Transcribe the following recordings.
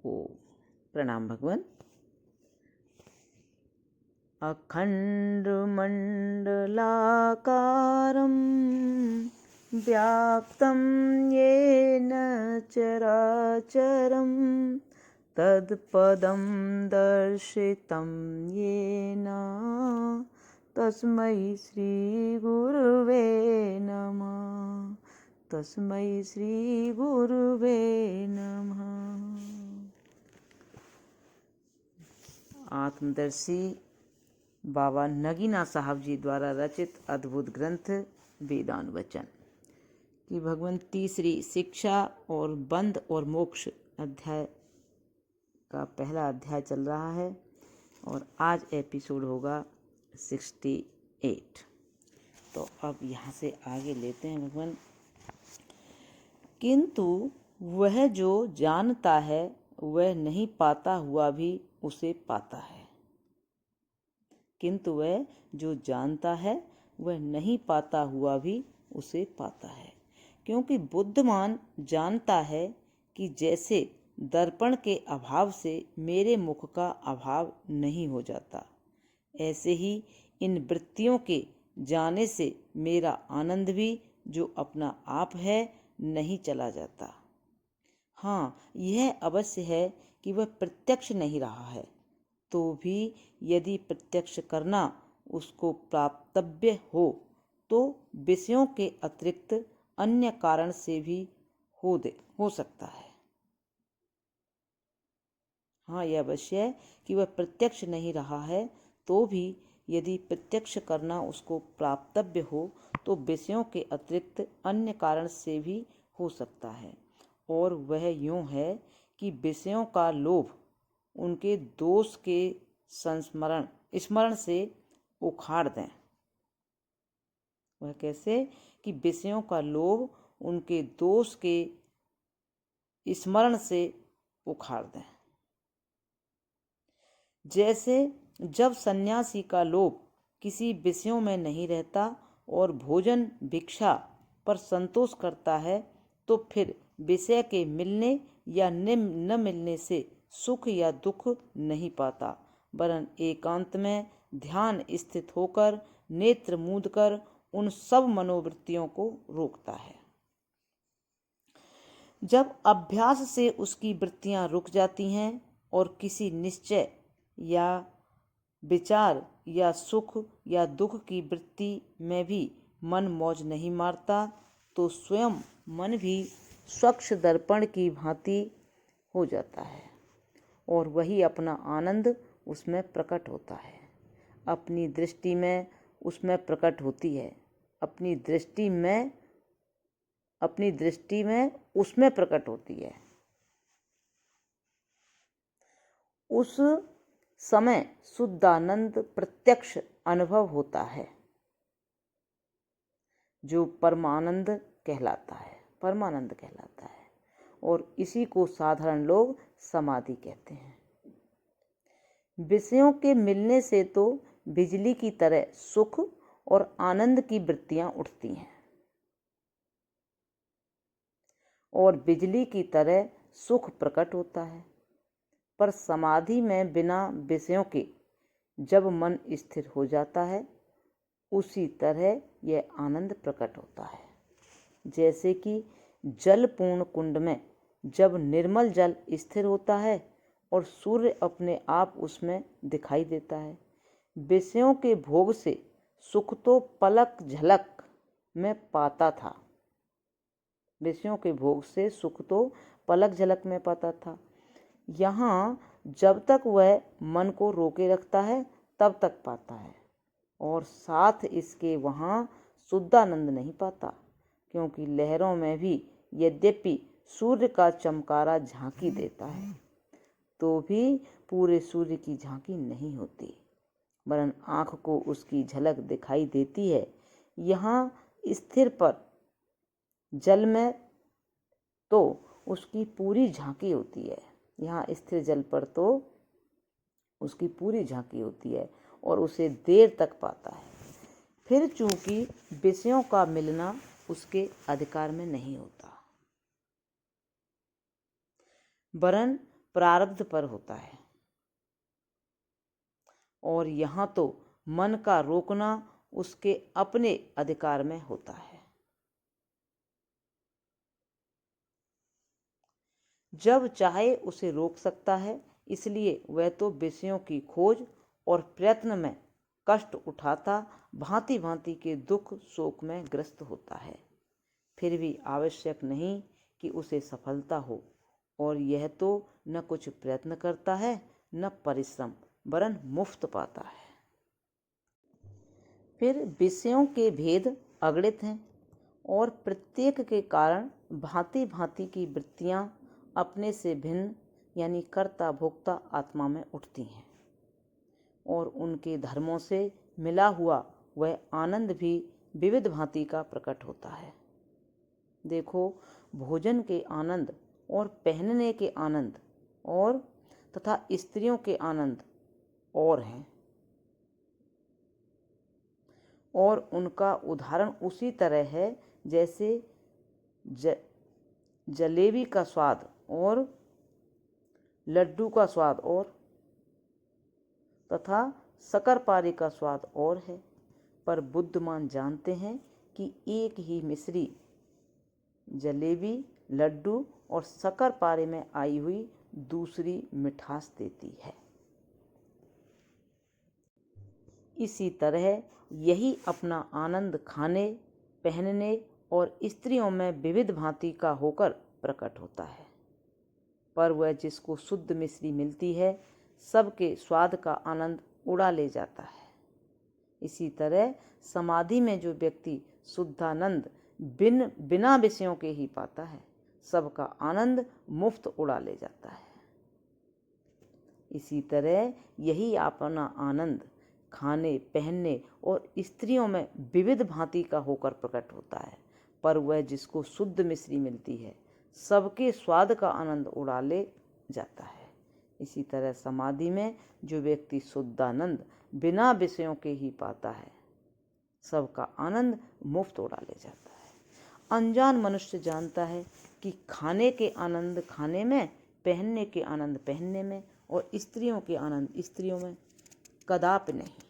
ओम। प्रणाम भगवान। अखण्डमण्डलाकारं व्याप्तं येन चराचरं तत्पदं दर्शितं येन तस्मै श्रीगुरुवे नमः। तस्मै श्रीगुरुवे नमः। आत्मदर्शी बाबा नगीना साहब जी द्वारा रचित अद्भुत ग्रंथ वेदानुवचन की भगवान तीसरी शिक्षा और बंध और मोक्ष अध्याय का पहला अध्याय चल रहा है और आज एपिसोड होगा 68। तो अब यहाँ से आगे लेते हैं भगवान। किंतु वह जो जानता है वह नहीं पाता हुआ भी उसे पाता है। किंतु वह जो जानता है वह नहीं पाता हुआ भी उसे पाता है, क्योंकि बुद्धिमान जानता है कि जैसे दर्पण के अभाव से मेरे मुख का अभाव नहीं हो जाता, ऐसे ही इन वृत्तियों के जाने से मेरा आनंद भी जो अपना आप है नहीं चला जाता। हाँ, यह अवश्य है कि वह प्रत्यक्ष नहीं रहा है, तो भी यदि प्रत्यक्ष करना उसको प्राप्तव्य हो तो विषयों के अतिरिक्त अन्य कारण से भी हो सकता है। हाँ, यह अवश्य है कि वह प्रत्यक्ष नहीं रहा है, तो भी यदि प्रत्यक्ष करना उसको प्राप्तव्य हो तो विषयों के अतिरिक्त अन्य कारण से भी हो सकता है। और वह यूं है कि विषयों का लोभ उनके दोष के स्मरण से उखाड़ दें। वह कैसे कि विषयों का लोभ उनके दोष के स्मरण से उखाड़ दें। जैसे जब सन्यासी का लोभ किसी विषयों में नहीं रहता और भोजन भिक्षा पर संतोष करता है, तो फिर विषय के मिलने या न मिलने से सुख या दुख नहीं पाता, वरन एकांत में ध्यान स्थित होकर नेत्र मूंद कर उन सब मनोवृत्तियों को रोकता है। जब अभ्यास से उसकी वृत्तियां रुक जाती हैं और किसी निश्चय या विचार या सुख या दुख की वृत्ति में भी मन मौज नहीं मारता, तो स्वयं मन भी स्वच्छ दर्पण की भांति हो जाता है और वही अपना आनंद उसमें प्रकट होता है। अपनी दृष्टि में उसमें प्रकट होती है, अपनी दृष्टि में उसमें प्रकट होती है। उस समय शुद्धानंद प्रत्यक्ष अनुभव होता है, जो परमानंद कहलाता है। और इसी को साधारण लोग समाधि कहते हैं। विषयों के मिलने से तो बिजली की तरह सुख और आनंद की वृत्तियां उठती हैं और बिजली की तरह सुख प्रकट होता है, पर समाधि में बिना विषयों के जब मन स्थिर हो जाता है, उसी तरह यह आनंद प्रकट होता है। जैसे कि जलपूर्ण कुंड में जब निर्मल जल स्थिर होता है और सूर्य अपने आप उसमें दिखाई देता है। विषयों के भोग से सुख तो पलक झलक में पाता था, यहाँ जब तक वह मन को रोके रखता है तब तक पाता है, और साथ इसके वहाँ शुद्धानंद नहीं पाता, क्योंकि लहरों में भी यद्यपि सूर्य का चमकारा झांकी देता है, तो भी पूरे सूर्य की झांकी नहीं होती, वरन आँख को उसकी झलक दिखाई देती है। यहाँ स्थिर पर जल में तो उसकी पूरी झांकी होती है, और उसे देर तक पाता है। फिर चूंकि विषयों का मिलना उसके अधिकार में नहीं होता, वरन प्रारब्ध पर होता है, और यहाँ तो मन का रोकना उसके अपने अधिकार में होता है। जब चाहे उसे रोक सकता है, इसलिए वह तो विषयों की खोज और प्रयत्न में कष्ट उठाता, भांति भांति के दुख शोक में ग्रस्त होता है। फिर भी आवश्यक नहीं कि उसे सफलता हो, और यह तो न कुछ प्रयत्न करता है न परिश्रम, वरन मुफ्त पाता है। फिर विषयों के भेद अगणित हैं, और प्रत्येक के कारण भांति भांति की वृत्तियां अपने से भिन्न यानी कर्ता भोक्ता आत्मा में उठती हैं, और उनके धर्मों से मिला हुआ वह आनंद भी विविध भांति का प्रकट होता है। देखो, भोजन के आनंद और पहनने के आनंद और तथा स्त्रियों के आनंद और हैं, और उनका उदाहरण उसी तरह है जैसे जलेबी का स्वाद और लड्डू का स्वाद और तथा शक्करपारे का स्वाद और है। पर बुद्धिमान जानते हैं कि एक ही मिश्री जलेबी, लड्डू और शक्करपारे में आई हुई दूसरी मिठास देती है। इसी तरह यही अपना आनंद खाने, पहनने और स्त्रियों में विविध भांति का होकर प्रकट होता है। पर वह जिसको शुद्ध मिश्री मिलती है, सबके स्वाद का आनंद उड़ा ले जाता है। इसी तरह समाधि में जो व्यक्ति शुद्धानंद बिना विषयों के ही पाता है, सबका आनंद मुफ्त उड़ा ले जाता है। इसी तरह यही अपना आनंद खाने, पहनने और स्त्रियों में विविध भांति का होकर प्रकट होता है। पर वह जिसको शुद्ध मिश्री मिलती है, सबके स्वाद का आनंद उड़ा ले जाता है। इसी तरह समाधि में जो व्यक्ति शुद्धानंद बिना विषयों के ही पाता है, सबका आनंद मुफ्त उड़ा ले जाता है। अनजान मनुष्य जानता है कि खाने के आनंद खाने में, पहनने के आनंद पहनने में और स्त्रियों के आनंद स्त्रियों में कदापि नहीं,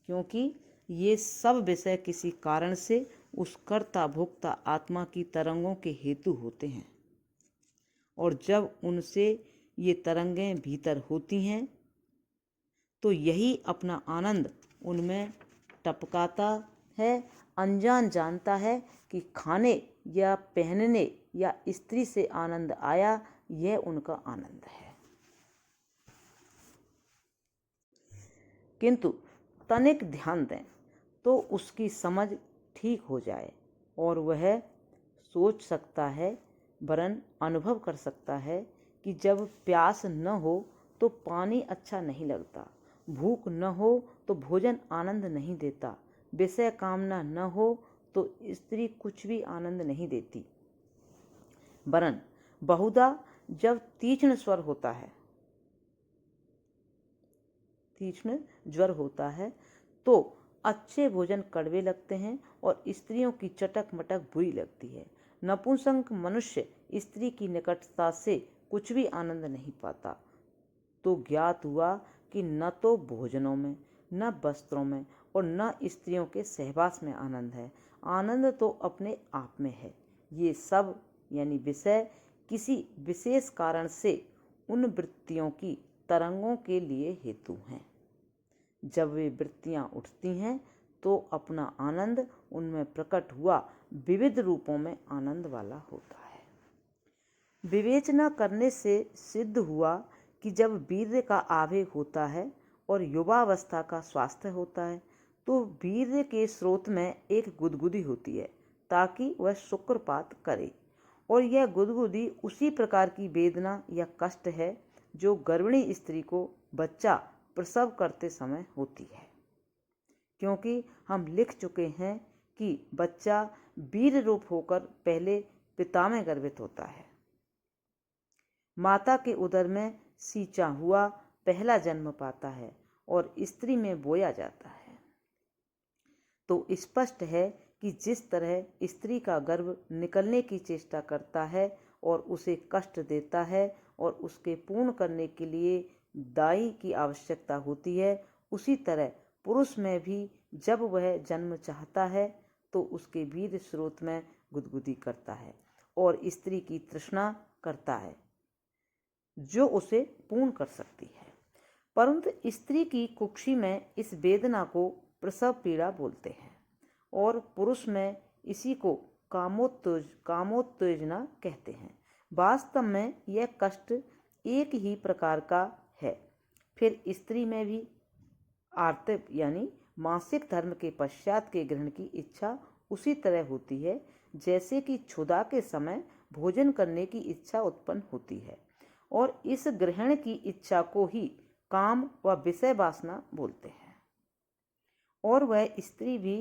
क्योंकि ये सब विषय किसी कारण से उस कर्ता भोक्ता आत्मा की तरंगों के हेतु होते हैं, और जब उनसे ये तरंगें भीतर होती हैं तो यही अपना आनंद उनमें टपकाता है। अनजान जानता है कि खाने या पहनने या स्त्री से आनंद आया, यह उनका आनंद है। किंतु तनिक ध्यान दें तो उसकी समझ ठीक हो जाए, और वह सोच सकता है, वरन अनुभव कर सकता है कि जब प्यास न हो तो पानी अच्छा नहीं लगता, भूख न हो तो भोजन आनंद नहीं देता, विषय कामना न हो तो स्त्री कुछ भी आनंद नहीं देती, वरन बहुधा जब तीक्ष्ण ज्वर होता है तो अच्छे भोजन कड़वे लगते हैं और स्त्रियों की चटक मटक बुरी लगती है। नपुंसक मनुष्य स्त्री की निकटता से कुछ भी आनंद नहीं पाता। तो ज्ञात हुआ कि न तो भोजनों में, न वस्त्रों में और न स्त्रियों के सहवास में आनंद है। आनंद तो अपने आप में है। ये सब यानी विषय किसी विशेष कारण से उन वृत्तियों की तरंगों के लिए हेतु हैं। जब वे वृत्तियां उठती हैं तो अपना आनंद उनमें प्रकट हुआ विविध रूपों में आनंद वाला होता है। विवेचना करने से सिद्ध हुआ कि जब वीर्य का आवेग होता है और युवावस्था का स्वास्थ्य होता है तो वीर्य के स्रोत में एक गुदगुदी होती है ताकि वह शुक्रपात करे, और यह गुदगुदी उसी प्रकार की वेदना या कष्ट है जो गर्भिणी स्त्री को बच्चा प्रसव करते समय होती है। क्योंकि हम लिख चुके हैं कि बच्चा वीर्य रूप होकर पहले पिता में गर्भित होता है, माता के उदर में सींचा हुआ पहला जन्म पाता है और स्त्री में बोया जाता है। तो स्पष्ट है कि जिस तरह स्त्री का गर्भ निकलने की चेष्टा करता है और उसे कष्ट देता है, और उसके पूर्ण करने के लिए दाई की आवश्यकता होती है, उसी तरह पुरुष में भी जब वह जन्म चाहता है तो उसके वीर्य स्रोत में गुदगुदी करता है और स्त्री की तृष्णा करता है जो उसे पूर्ण कर सकती है। परंतु स्त्री की कुक्षी में इस वेदना को प्रसव पीड़ा बोलते हैं और पुरुष में इसी को कामोत्तेजना कहते हैं। वास्तव में यह कष्ट एक ही प्रकार का है। फिर स्त्री में भी आर्तव यानी मासिक धर्म के पश्चात के ग्रहण की इच्छा उसी तरह होती है जैसे कि क्षुधा के समय भोजन करने की इच्छा उत्पन्न होती है, और इस ग्रहण की इच्छा को ही काम व विषय वासना बोलते हैं। और वह स्त्री भी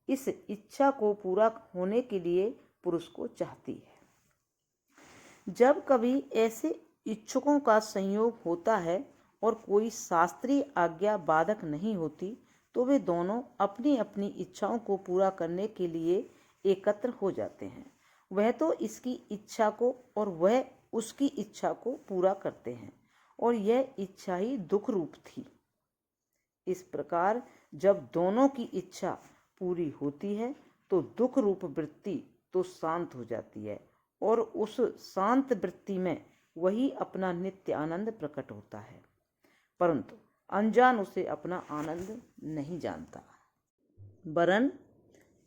इस इच्छा को पूरा होने के लिए पुरुष को चाहती है। जब कभी ऐसे इच्छुकों का संयोग होता है और कोई शास्त्रीय आज्ञा बाधक नहीं होती तो वे दोनों अपनी अपनी इच्छाओं को पूरा करने के लिए एकत्र हो जाते हैं। वह तो इसकी इच्छा को और वह उसकी इच्छा को पूरा करते हैं, और यह इच्छा ही दुख रूप थी। इस प्रकार जब दोनों की इच्छा पूरी होती है तो दुख रूप वृत्ति तो शांत हो जाती है, और उस शांत वृत्ति में वही अपना नित्य आनंद प्रकट होता है। परंतु अनजान उसे अपना आनंद नहीं जानता, वरन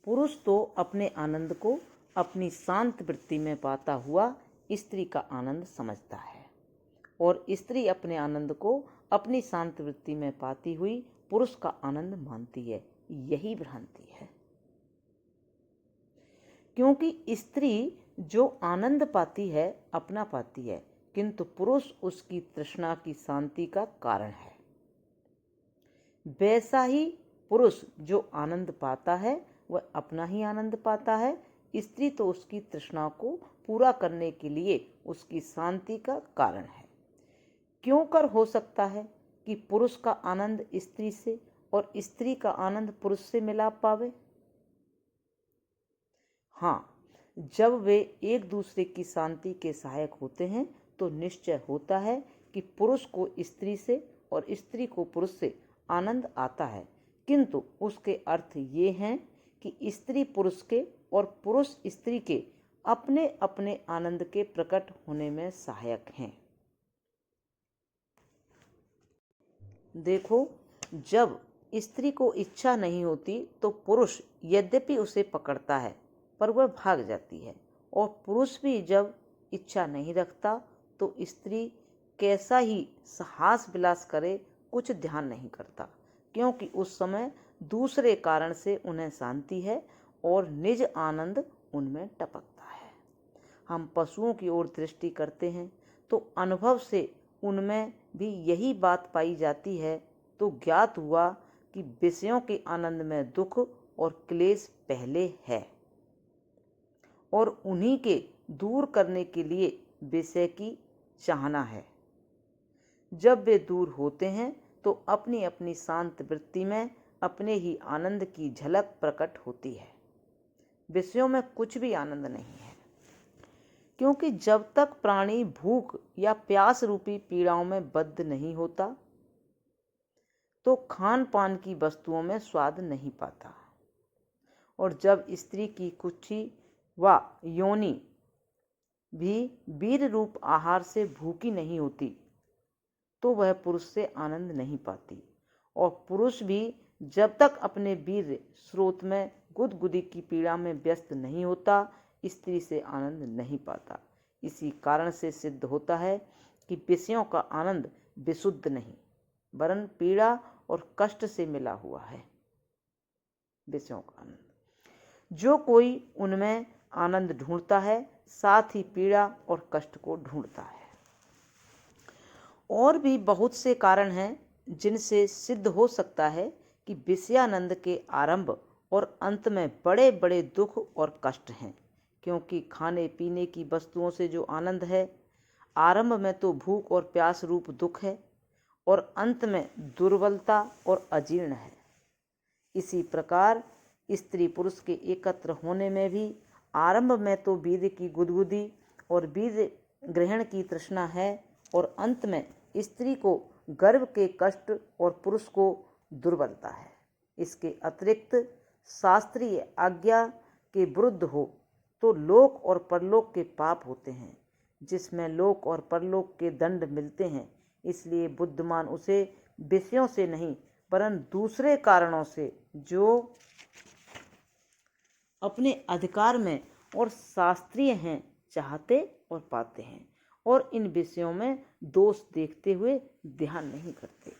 पुरुष तो अपने आनंद को अपनी शांत वृत्ति में पाता हुआ स्त्री का आनंद समझता है, और स्त्री अपने आनंद को अपनी शांत वृत्ति में पाती हुई पुरुष का आनंद मानती है। यही भ्रांति है, क्योंकि स्त्री जो आनंद पाती है अपना पाती है, किंतु पुरुष उसकी तृष्णा की शांति का कारण है। वैसा ही पुरुष जो आनंद पाता है वह अपना ही आनंद पाता है, स्त्री तो उसकी तृष्णा को पूरा करने के लिए उसकी शांति का कारण है। क्यों कर हो सकता है कि पुरुष का आनंद स्त्री से और स्त्री का आनंद पुरुष से मिला पावे? हाँ, जब वे एक दूसरे की शांति के सहायक होते हैं तो निश्चय होता है कि पुरुष को स्त्री से और स्त्री को पुरुष से आनंद आता है, किंतु उसके अर्थ ये हैं कि स्त्री पुरुष के और पुरुष स्त्री के अपने अपने आनंद के प्रकट होने में सहायक हैं। देखो, जब स्त्री को इच्छा नहीं होती तो पुरुष यद्यपि उसे पकड़ता है पर वह भाग जाती है, और पुरुष भी जब इच्छा नहीं रखता तो स्त्री कैसा ही हास विलास करे कुछ ध्यान नहीं करता, क्योंकि उस समय दूसरे कारण से उन्हें शांति है और निज आनंद उनमें टपकता है। हम पशुओं की ओर दृष्टि करते हैं तो अनुभव से उनमें भी यही बात पाई जाती है, तो ज्ञात हुआ कि विषयों के आनंद में दुख और क्लेश पहले है, और उन्हीं के दूर करने के लिए विषय की चाहना है। जब वे दूर होते हैं तो अपनी अपनी शांत वृत्ति में अपने ही आनंद की झलक प्रकट होती है। विषयों में कुछ भी आनंद नहीं है, क्योंकि जब तक प्राणी भूख या प्यास रूपी पीड़ाओं में बद्ध नहीं होता तो खान पान की वस्तुओं में स्वाद नहीं पाता, और जब स्त्री की कुक्षी व योनि भी वीर रूप आहार से भूखी नहीं होती तो वह पुरुष से आनंद नहीं पाती, और पुरुष भी जब तक अपने वीर स्रोत में गुदगुदी की पीड़ा में व्यस्त नहीं होता स्त्री से आनंद नहीं पाता। इसी कारण से सिद्ध होता है कि विषयों का आनंद विशुद्ध नहीं वरन पीड़ा और कष्ट से मिला हुआ है। विषयों का आनंद, जो कोई उनमें आनंद ढूंढता है साथ ही पीड़ा और कष्ट को ढूंढता है। और भी बहुत से कारण हैं जिनसे सिद्ध हो सकता है कि विषयानंद के आरंभ और अंत में बड़े बड़े दुख और कष्ट हैं, क्योंकि खाने पीने की वस्तुओं से जो आनंद है, आरंभ में तो भूख और प्यास रूप दुख है और अंत में दुर्बलता और अजीर्ण है। इसी प्रकार स्त्री पुरुष के एकत्र होने में भी आरंभ में तो वीर्य की गुदगुदी और वीर्य ग्रहण की तृष्णा है, और अंत में स्त्री को गर्भ के कष्ट और पुरुष को दुर्बलता है। इसके अतिरिक्त शास्त्रीय आज्ञा के विरुद्ध हो तो लोक और परलोक के पाप होते हैं, जिसमें लोक और परलोक के दंड मिलते हैं। इसलिए बुद्धिमान उसे विषयों से नहीं वरन दूसरे कारणों से जो अपने अधिकार में और शास्त्रीय हैं चाहते और पाते हैं, और इन विषयों में दोष देखते हुए ध्यान नहीं करते।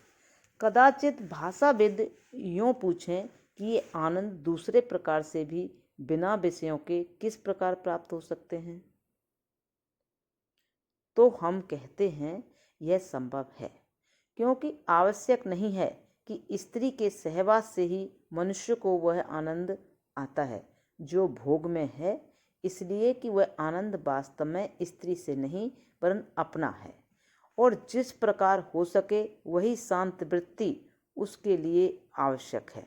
कदाचित भाषाविद यूँ पूछें कि ये आनंद दूसरे प्रकार से भी बिना विषयों के किस प्रकार प्राप्त हो सकते हैं, तो हम कहते हैं यह संभव है, क्योंकि आवश्यक नहीं है कि स्त्री के सहवास से ही मनुष्य को वह आनंद आता है जो भोग में है, इसलिए कि वह आनंद वास्तव में स्त्री से नहीं वरन अपना है, और जिस प्रकार हो सके वही शांत वृत्ति उसके लिए आवश्यक है।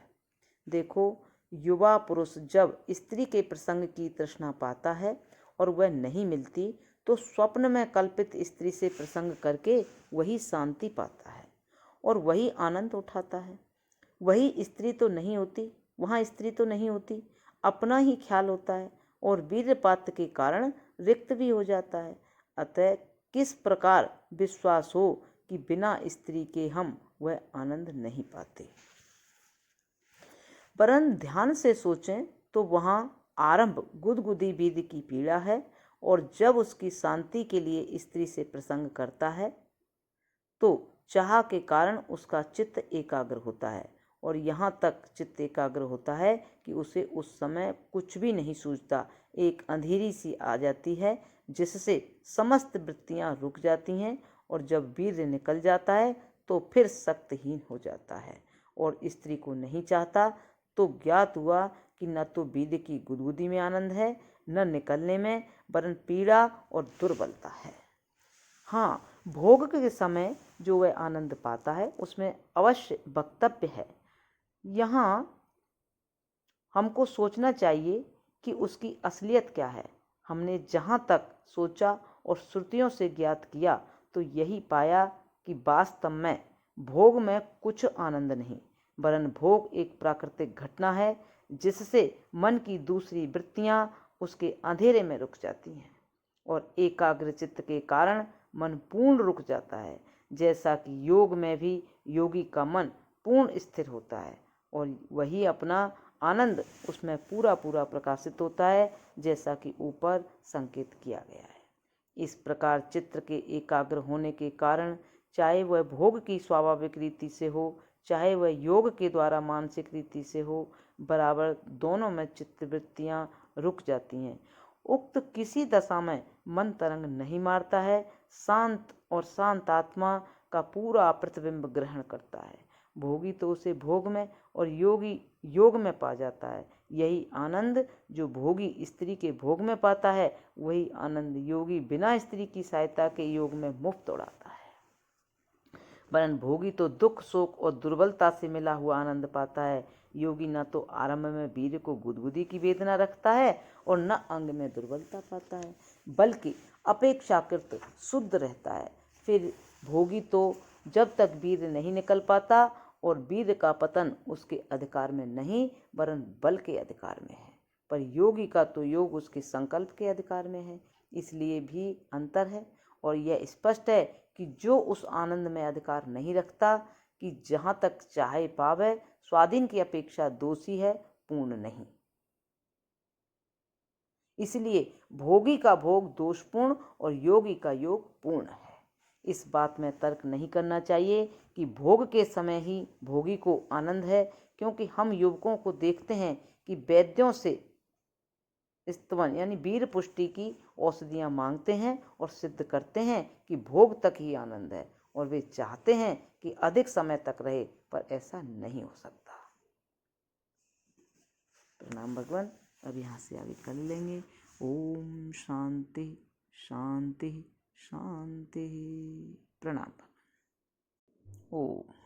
देखो, युवा पुरुष जब स्त्री के प्रसंग की तृष्णा पाता है और वह नहीं मिलती तो स्वप्न में कल्पित स्त्री से प्रसंग करके वही शांति पाता है और वही आनंद उठाता है। वही स्त्री तो नहीं होती, वहाँ स्त्री तो नहीं होती, अपना ही ख्याल होता है और वीर्यपात के कारण रिक्त भी हो जाता है। अतः किस प्रकार विश्वास हो कि बिना स्त्री के हम वह आनंद नहीं पाते। परंतु ध्यान से सोचें तो वहाँ आरंभ गुदगुदी वीर्य की पीड़ा है, और जब उसकी शांति के लिए स्त्री से प्रसंग करता है तो चाह के कारण उसका चित्त एकाग्र होता है, और यहाँ तक चित्त एकाग्र होता है कि उसे उस समय कुछ भी नहीं सूझता। एक अंधेरी सी आ जाती है जिससे समस्त वृत्तियाँ रुक जाती हैं, और जब वीर्य निकल जाता है तो फिर शक्तिहीन हो जाता है और स्त्री को नहीं चाहता। तो ज्ञात हुआ कि न तो वीर्य की गुदगुदी में आनंद है, न निकलने में, वरन पीड़ा और दुर्बलता है। हाँ, भोग के समय जो वह आनंद पाता है उसमें अवश्य वक्तव्य है। यहाँ हमको सोचना चाहिए कि उसकी असलियत क्या है। हमने जहाँ तक सोचा और श्रुतियों से ज्ञात किया तो यही पाया कि वास्तव में भोग में कुछ आनंद नहीं, वरन भोग एक प्राकृतिक घटना है जिससे मन की दूसरी वृत्तियाँ उसके अंधेरे में रुक जाती हैं, और एकाग्र चित्त के कारण मन पूर्ण रुक जाता है। जैसा कि योग में भी योगी का मन पूर्ण स्थिर होता है और वही अपना आनंद उसमें पूरा पूरा प्रकाशित होता है, जैसा कि ऊपर संकेत किया गया है। इस प्रकार चित्त के एकाग्र होने के कारण चाहे वह भोग की स्वाभाविक रीति से हो चाहे वह योग के द्वारा मानसिक रीति से हो, बराबर दोनों में चित्तवृत्तियाँ रुक जाती हैं। उक्त किसी दशा में मन तरंग नहीं मारता है, शांत और शांत आत्मा का पूरा प्रतिबिंब ग्रहण करता है। भोगी तो उसे भोग में और योगी योग में पा जाता है। यही आनंद जो भोगी स्त्री के भोग में पाता है, वही आनंद योगी बिना स्त्री की सहायता के योग में मुफ्त उड़ाता है। वरन भोगी तो दुख शोक और दुर्बलता से मिला हुआ आनंद पाता है। योगी न तो आरंभ में वीर्य को गुदगुदी की वेदना रखता है और न अंग में दुर्बलता पाता है, बल्कि अपेक्षाकृत शुद्ध रहता है। फिर भोगी तो जब तक वीर्य नहीं निकल पाता और वीर्य का पतन उसके अधिकार में नहीं वरन बल के अधिकार में है, पर योगी का तो योग उसके संकल्प के अधिकार में है। इसलिए भी अंतर है, और यह स्पष्ट है कि जो उस आनंद में अधिकार नहीं रखता कि जहाँ तक चाहे पावे, स्वाधीन की अपेक्षा दोषी है, पूर्ण नहीं। इसलिए भोगी का भोग दोषपूर्ण और योगी का योग पूर्ण है। इस बात में तर्क नहीं करना चाहिए कि भोग के समय ही भोगी को आनंद है, क्योंकि हम युवकों को देखते हैं कि वैद्यों से स्तवन यानी वीर पुष्टि की औषधियाँ मांगते हैं और सिद्ध करते हैं कि भोग तक ही आनंद है, और वे चाहते हैं कि अधिक समय तक रहे, पर ऐसा नहीं हो सकता। प्रणाम भगवान। अब यहाँ से आगे कर लेंगे। ओम शांति शांति शांति। प्रणाम। ओम।